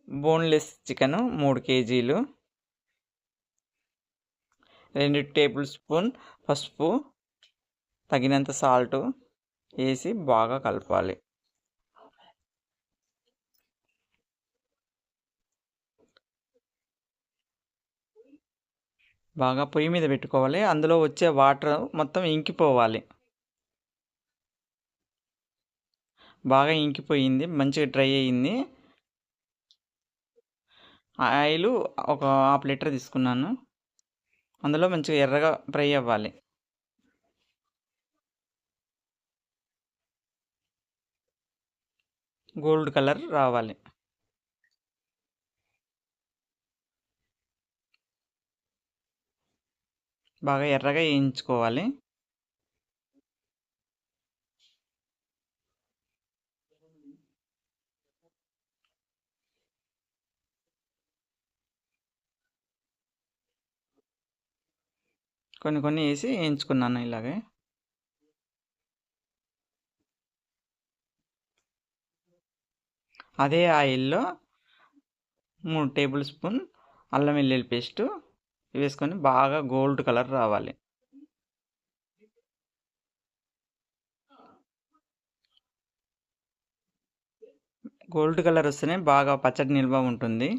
Boneless chicken 3 కేజీలు, 2 table spoon పసుపు, తగినంత సాల్టు వేసి బాగా కలపాలి. బాగా పొయ్యి మీద పెట్టుకోవాలి. అందులో వచ్చే వాటర్ మొత్తం ఇంకిపోవాలి. బాగా ఇంకిపోయింది, మంచిగా డ్రై అయ్యింది. ఆయిల్ ఒక 1/2 లీటర్ తీసుకున్నాను. అందులో మంచిగా ఎర్రగా ఫ్రై అవ్వాలి. గోల్డ్ కలర్ రావాలి. బాగా ఎర్రగా వేయించుకోవాలి. కొన్ని వేసి వేయించుకున్నాను ఇలాగే. అదే ఆయిల్లో 3 టేబుల్ స్పూన్ అల్లం వెల్లుల్లి పేస్టు వేసుకొని బాగా గోల్డ్ కలర్ రావాలి. గోల్డ్ కలర్ వస్తేనే బాగా పచ్చడి నిల్వ ఉంటుంది.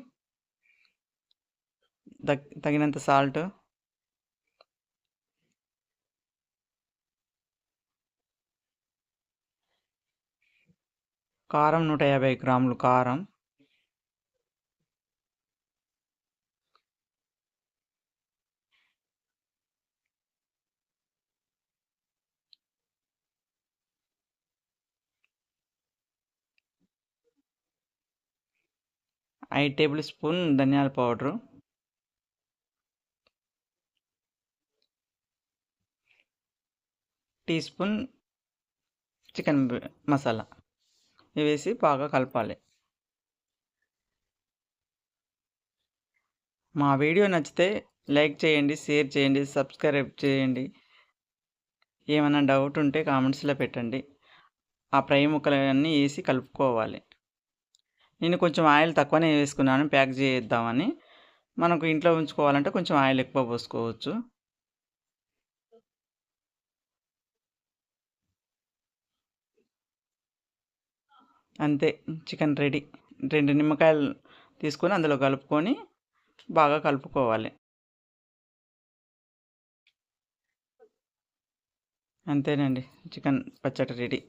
తగినంత సాల్ట్, కారం 150 గ్రాములు కారం, ఐదు టేబుల్ స్పూన్ ధనియాల powder, teaspoon chicken masala వేసి బాగా కలపాలి. మా వీడియో నచ్చితే లైక్ చేయండి, షేర్ చేయండి, సబ్స్క్రైబ్ చేయండి. ఏమైనా డౌట్ ఉంటే కామెంట్స్లో పెట్టండి. ఆ ఫ్రై ముక్కలన్నీ వేసి కలుపుకోవాలి. నేను కొంచెం ఆయిల్ తక్కువనే వేసుకున్నాను ప్యాక్ చేద్దామని. మనకు ఇంట్లో ఉంచుకోవాలంటే కొంచెం ఆయిల్ ఎక్కువ పోసుకోవచ్చు. అంతే, చికెన్ రెడీ. 2 నిమ్మకాయలు తీసుకొని అందులో కలుపుకొని బాగా కలుపుకోవాలి. అంతేనండి, చికెన్ పచ్చడి రెడీ.